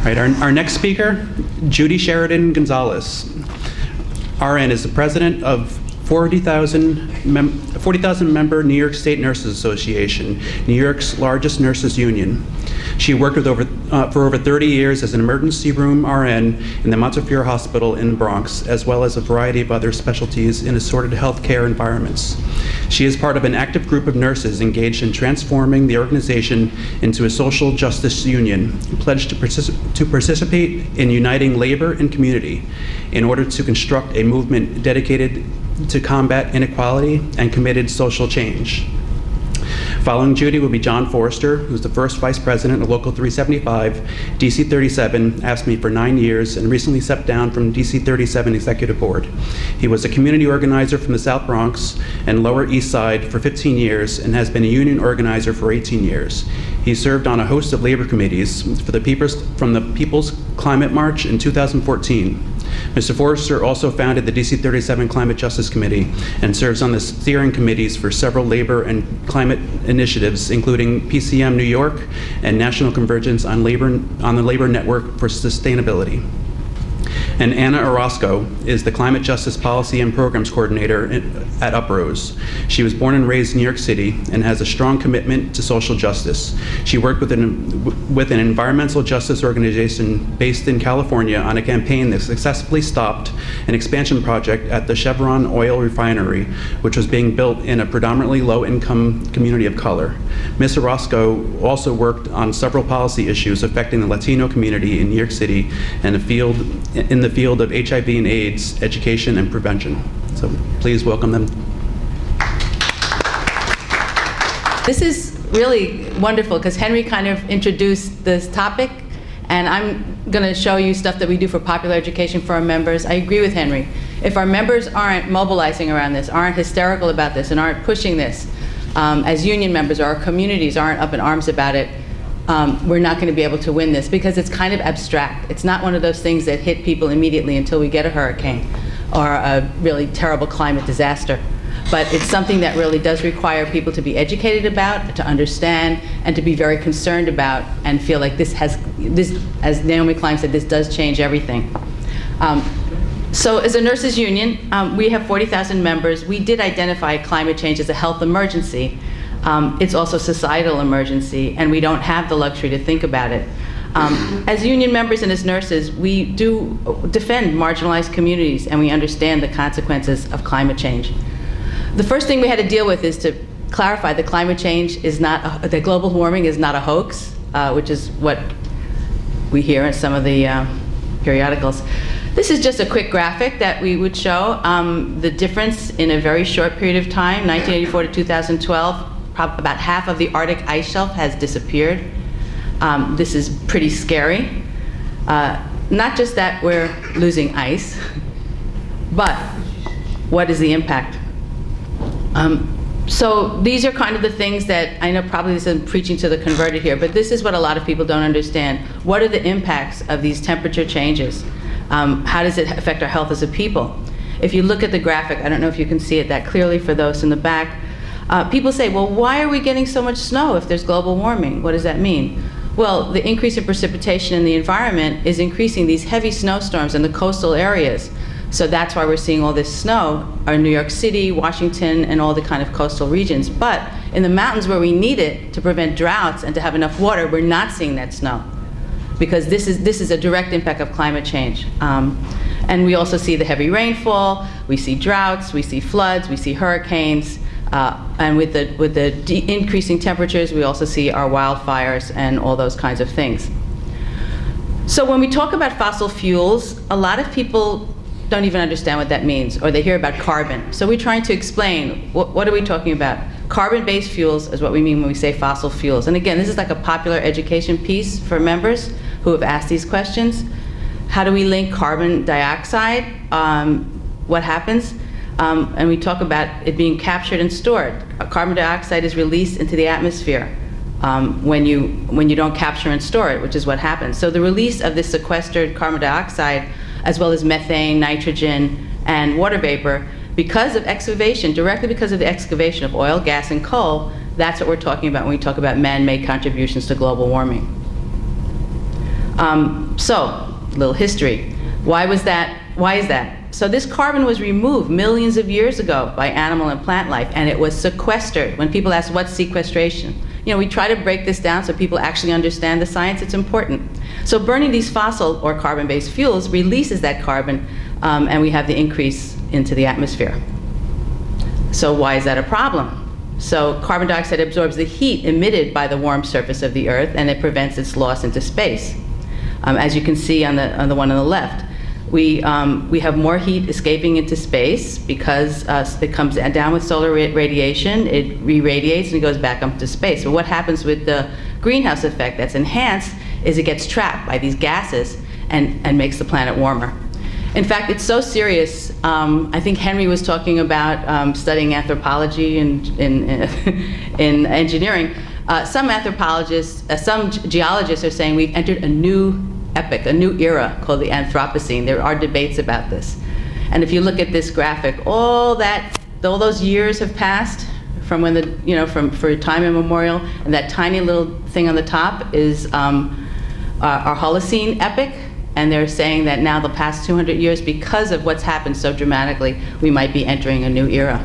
right, our next speaker, Judy Sheridan-Gonzalez. RN is the president of 40,000 member New York State Nurses Association, New York's largest nurses union. She worked with for over 30 years as an emergency room RN in the Montefiore Hospital in the Bronx, as well as a variety of other specialties in assorted healthcare environments. She is part of an active group of nurses engaged in transforming the organization into a social justice union, pledged to participate in uniting labor and community in order to construct a movement dedicated to combat inequality and committed social change. Following Judy will be John Forrester, who's the first vice president of Local 375, DC37, asked me for 9 years and recently stepped down from DC37 Executive Board. He was a community organizer from the South Bronx and Lower East Side for 15 years and has been a union organizer for 18 years. He served on a host of labor committees from the People's Climate March in 2014. Mr. Forrester also founded the DC37 Climate Justice Committee and serves on the steering committees for several labor and climate initiatives, including PCM New York and National Convergence on the Labor Network for Sustainability. And Anna Orozco is the Climate Justice Policy and Programs Coordinator at Uprose. She was born and raised in New York City and has a strong commitment to social justice. She worked with an environmental justice organization based in California on a campaign that successfully stopped an expansion project at the Chevron oil refinery, which was being built in a predominantly low-income community of color. Ms. Orozco also worked on several policy issues affecting the Latino community in New York City and in the field of HIV and AIDS education and prevention. So please welcome them. This is really wonderful because Henry kind of introduced this topic, and I'm going to show you stuff that we do for popular education for our members. I agree with Henry. If our members aren't mobilizing around this, aren't hysterical about this, and aren't pushing this as union members, or our communities aren't up in arms about it, we're not going to be able to win this because it's kind of abstract. It's not one of those things that hit people immediately until we get a hurricane or a really terrible climate disaster. But it's something that really does require people to be educated about, to understand, and to be very concerned about, and feel like this, as Naomi Klein said, this does change everything. So as a nurses union, we have 40,000 members. We did identify climate change as a health emergency. It's also a societal emergency, and we don't have the luxury to think about it. As union members and as nurses, we do defend marginalized communities, and we understand the consequences of climate change. The first thing we had to deal with is to clarify that climate change is not, that global warming is not a hoax, which is what we hear in some of the periodicals. This is just a quick graphic that we would show the difference in a very short period of time, 1984 to 2012. About half of the Arctic ice shelf has disappeared. This is pretty scary. Not just that we're losing ice, but what is the impact? So these are kind of the things that, I know probably this isn't preaching to the converted here, but this is what a lot of people don't understand. What are the impacts of these temperature changes? How does it affect our health as a people? If you look at the graphic, I don't know if you can see it that clearly for those in the back, people say, well, why are we getting so much snow if there's global warming? What does that mean? Well, the increase in precipitation in the environment is increasing these heavy snowstorms in the coastal areas. So that's why we're seeing all this snow in New York City, Washington, and all the kind of coastal regions. But in the mountains where we need it to prevent droughts and to have enough water, we're not seeing that snow, because this is a direct impact of climate change. And we also see the heavy rainfall, we see droughts, we see floods, we see hurricanes, and with the increasing temperatures, we also see our wildfires and all those kinds of things. So when we talk about fossil fuels, a lot of people don't even understand what that means, or they hear about carbon. So we're trying to explain, what are we talking about? Carbon-based fuels is what we mean when we say fossil fuels. And again, this is like a popular education piece for members who have asked these questions. How do we link carbon dioxide? What happens? And we talk about it being captured and stored. Carbon dioxide is released into the atmosphere when you don't capture and store it, which is what happens. So the release of this sequestered carbon dioxide, as well as methane, nitrogen, and water vapor, because of excavation, directly because of the excavation of oil, gas, and coal, that's what we're talking about when we talk about man-made contributions to global warming. So, a little history. Why was that? Why is that? So this carbon was removed millions of years ago by animal and plant life, and it was sequestered. When people ask, what's sequestration? You know, we try to break this down so people actually understand the science. It's important. So burning these fossil or carbon-based fuels releases that carbon, and we have the increase into the atmosphere. So why is that a problem? So carbon dioxide absorbs the heat emitted by the warm surface of the Earth, and it prevents its loss into space. As you can see on the one on the left, we have more heat escaping into space because it comes down with solar radiation, it re-radiates and it goes back up to space. But what happens with the greenhouse effect that's enhanced is it gets trapped by these gases and makes the planet warmer. In fact, it's so serious, I think Henry was talking about studying anthropology and in engineering. Some anthropologists, some geologists are saying we've entered a new epoch, a new era called the Anthropocene. There are debates about this. And if you look at this graphic, all those years have passed from when for time immemorial, and that tiny little thing on the top is our Holocene epoch, and they're saying that now the past 200 years, because of what's happened so dramatically, we might be entering a new era.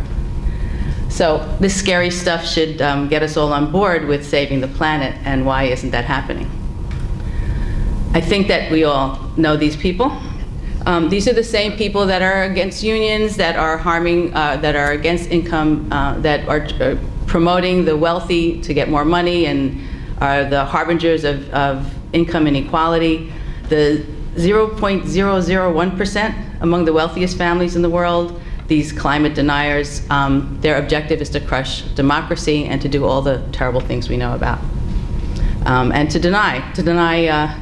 So this scary stuff should get us all on board with saving the planet, and why isn't that happening? I think that we all know these people. These are the same people that are against unions, that are harming, that are against income, that are promoting the wealthy to get more money, and are the harbingers of income inequality. The 0.001% among the wealthiest families in the world, these climate deniers, their objective is to crush democracy and to do all the terrible things we know about. And to deny,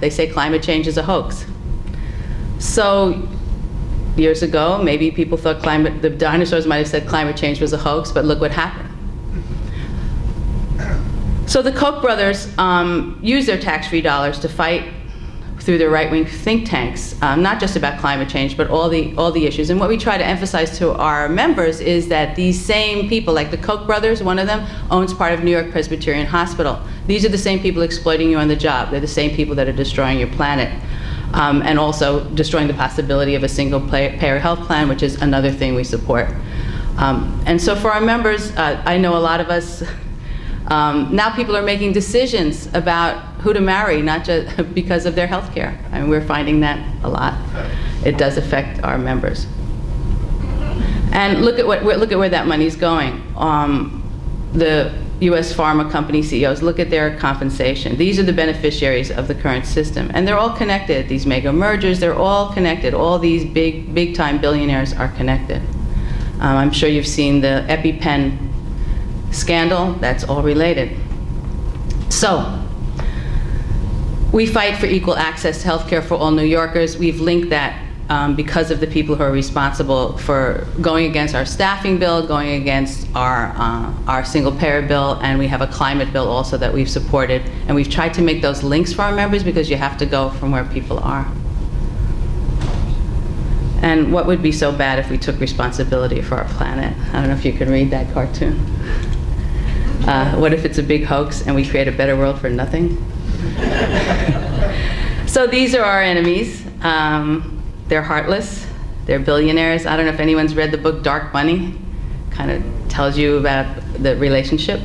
they say climate change is a hoax. So years ago, maybe people thought the dinosaurs might have said climate change was a hoax, but look what happened. So the Koch brothers used their tax-free dollars to fight through their right-wing think tanks, not just about climate change, but all the issues. And what we try to emphasize to our members is that these same people, like the Koch brothers, one of them owns part of New York Presbyterian Hospital. These are the same people exploiting you on the job. They're the same people that are destroying your planet, and also destroying the possibility of a single-payer health plan, which is another thing we support. And so for our members, I know a lot of us, now people are making decisions about who to marry, not just because of their health care. I mean, we're finding that a lot. It does affect our members. And look at where that money's going. The US pharma company CEOs, look at their compensation. These are the beneficiaries of the current system. And they're all connected. These mega mergers, they're all connected. All these big time billionaires are connected. I'm sure you've seen the EpiPen scandal. That's all related. So we fight for equal access to health care for all New Yorkers. We've linked that because of the people who are responsible for going against our staffing bill, going against our single-payer bill, and we have a climate bill also that we've supported. And we've tried to make those links for our members because you have to go from where people are. And what would be so bad if we took responsibility for our planet? I don't know if you can read that cartoon. What if it's a big hoax and we create a better world for nothing? So these are our enemies. They're heartless. They're billionaires. I don't know if anyone's read the book Dark Money. Kind of tells you about the relationship.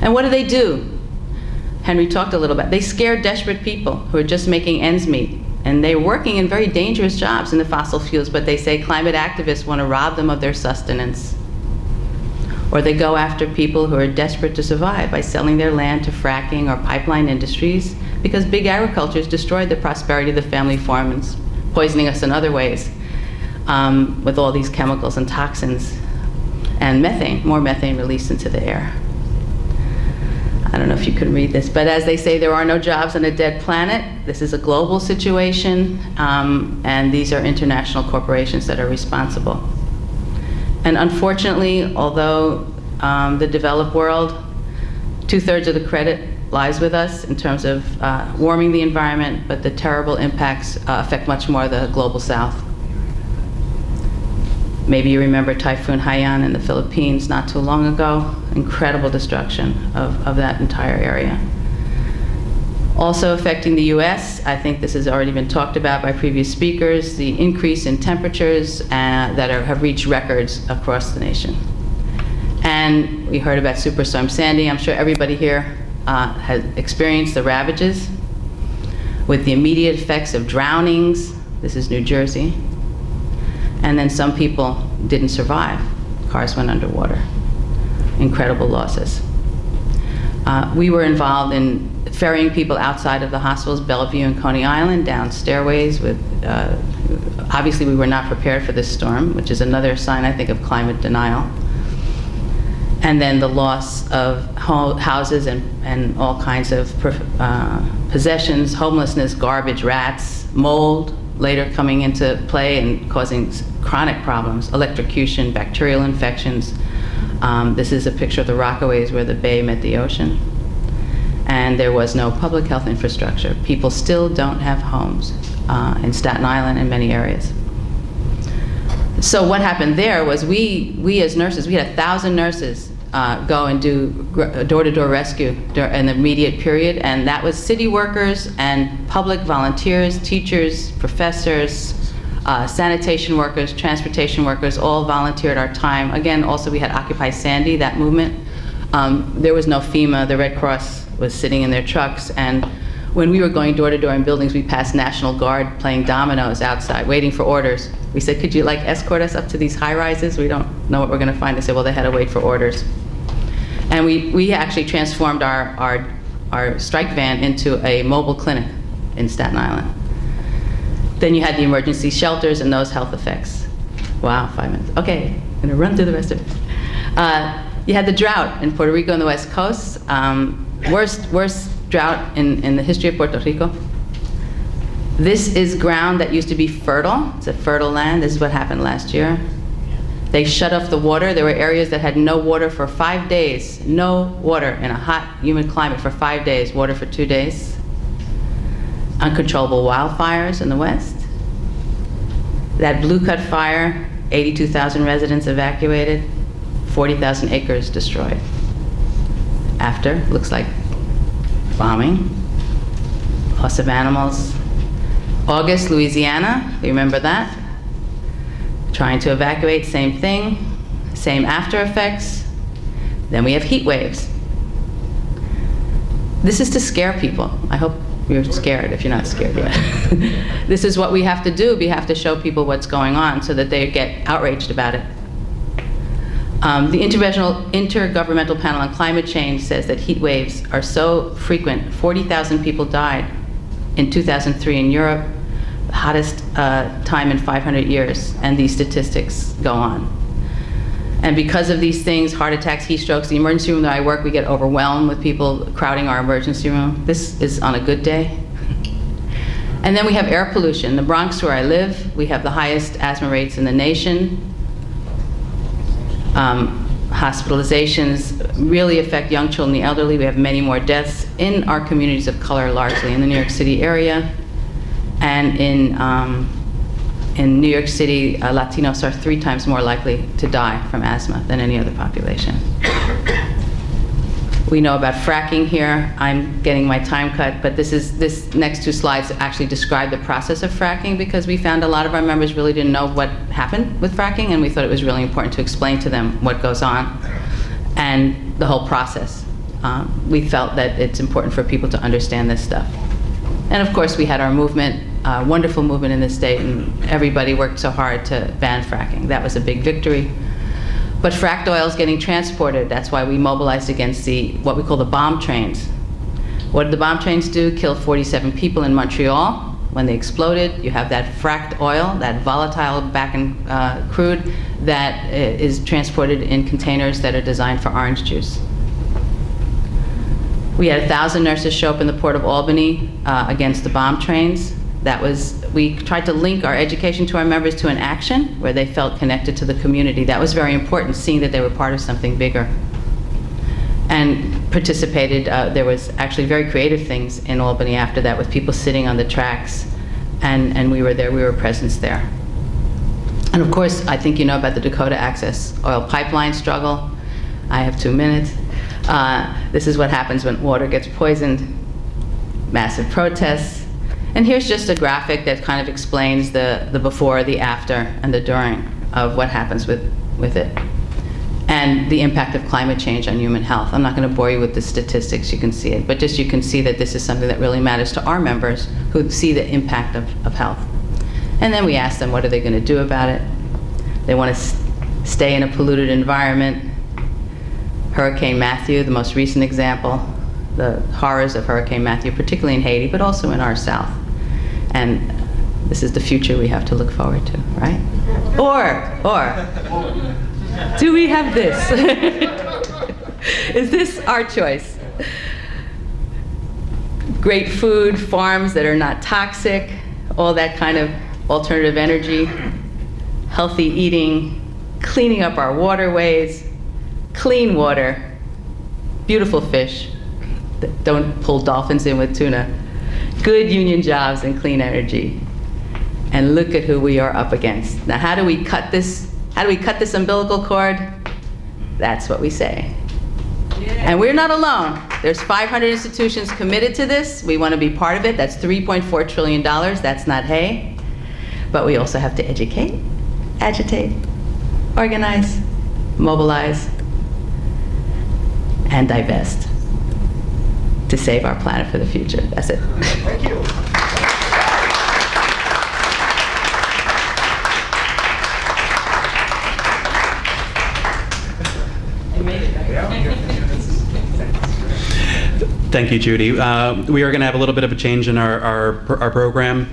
And what do? Henry talked a little about. They scare desperate people who are just making ends meet. And they're working in very dangerous jobs in the fossil fuels, but they say climate activists want to rob them of their sustenance. Or they go after people who are desperate to survive by selling their land to fracking or pipeline industries, because big agriculture has destroyed the prosperity of the family farms, poisoning us in other ways with all these chemicals and toxins, and methane, more methane released into the air. I don't know if you can read this, but as they say, there are no jobs on a dead planet. This is a global situation, and these are international corporations that are responsible. And unfortunately, although the developed world, 2/3 of the credit lies with us in terms of warming the environment, but the terrible impacts affect much more the global south. Maybe you remember Typhoon Haiyan in the Philippines not too long ago. Incredible destruction of that entire area. Also affecting the U.S., I think this has already been talked about by previous speakers, the increase in temperatures that have reached records across the nation. And we heard about Superstorm Sandy. I'm sure everybody here has experienced the ravages with the immediate effects of drownings. This is New Jersey. And then some people didn't survive. Cars went underwater. Incredible losses. We were involved in ferrying people outside of the hospitals, Bellevue and Coney Island, down stairways with, obviously we were not prepared for this storm, which is another sign, I think, of climate denial. And then the loss of houses and all kinds of possessions, homelessness, garbage, rats, mold, later coming into play and causing chronic problems, electrocution, bacterial infections. This is a picture of the Rockaways where the bay met the ocean. And there was no public health infrastructure. People still don't have homes in Staten Island and many areas. So what happened there was we as nurses, we had 1,000 nurses go and do door-to-door rescue in the immediate period, and that was city workers and public volunteers, teachers, professors, sanitation workers, transportation workers, all volunteered our time. Again, also we had Occupy Sandy, that movement. There was no FEMA, the Red Cross was sitting in their trucks, and when we were going door to door in buildings, we passed National Guard playing dominoes outside, waiting for orders. We said, could you escort us up to these high rises? We don't know what we're gonna find. They said, well, they had to wait for orders. And we actually transformed our strike van into a mobile clinic in Staten Island. Then you had the emergency shelters and those health effects. Wow, 5 minutes. Okay, I'm gonna run through the rest of it. You had the drought in Puerto Rico and the West Coast. Worst drought in the history of Puerto Rico. This is ground that used to be fertile. It's a fertile land. This is what happened last year. They shut off the water. There were areas that had no water for 5 days. No water in a hot, humid climate for 5 days. Water for 2 days. Uncontrollable wildfires in the West. That Blue Cut fire, 82,000 residents evacuated, 40,000 acres destroyed. After, looks like bombing, loss of animals. August, Louisiana, remember that? Trying to evacuate, same thing, same after effects. Then we have heat waves. This is to scare people. I hope you're scared if you're not scared yet. This is what we have to do. We have to show people what's going on so that they get outraged about it. The Intergovernmental Panel on Climate Change says that heat waves are so frequent. 40,000 people died in 2003 in Europe, the hottest time in 500 years, and these statistics go on. And because of these things, heart attacks, heat strokes, the emergency room that I work, we get overwhelmed with people crowding our emergency room. This is on a good day. And then we have air pollution. The Bronx, where I live, we have the highest asthma rates in the nation. Hospitalizations really affect young children and the elderly. We have many more deaths in our communities of color, largely in the New York City area. And in New York City, Latinos are 3 times more likely to die from asthma than any other population. We know about fracking here. I'm getting my time cut, but this next 2 slides actually describe the process of fracking, because we found a lot of our members really didn't know what happened with fracking, and we thought it was really important to explain to them what goes on and the whole process. We felt that it's important for people to understand this stuff. And of course, we had our movement, wonderful movement in the state, and everybody worked so hard to ban fracking. That was a big victory. But fracked oil is getting transported. That's why we mobilized against what we call the bomb trains. What did the bomb trains do? Kill 47 people in Montreal. When they exploded, you have that fracked oil, that volatile crude that is transported in containers that are designed for orange juice. We had 1,000 nurses show up in the Port of Albany against the bomb trains. We tried to link our education to our members to an action where they felt connected to the community. That was very important, seeing that they were part of something bigger. And participated, there was actually very creative things in Albany after that, with people sitting on the tracks, and we were there, we were present there. And of course, I think you know about the Dakota Access Oil Pipeline struggle. I have 2 minutes. This is what happens when water gets poisoned. massive protests. And here's just a graphic that kind of explains the before, the after, and the during of what happens with it, and the impact of climate change on human health. I'm not going to bore you with the statistics, you can see it, but just you can see that this is something that really matters to our members who see the impact of health. And then we ask them, what are they going to do about it? They want to stay in a polluted environment. Hurricane Matthew, the most recent example, the horrors of Hurricane Matthew, particularly in Haiti, but also in our South. And this is the future we have to look forward to, right? Or, do we have this? Is this our choice? Great food, farms that are not toxic, all that kind of alternative energy, healthy eating, cleaning up our waterways, clean water, beautiful fish. Don't pull dolphins in with tuna. Good union jobs and clean energy. And look at who we are up against. Now, how do we cut this? How do we cut this umbilical cord? That's what we say. And we're not alone. There's 500 institutions committed to this. We want to be part of it. That's $3.4 trillion. That's not hay. But we also have to educate, agitate, organize, mobilize, and divest to save our planet for the future. That's it. Thank you. Thank you, Judy. We are going to have a little bit of a change in our program.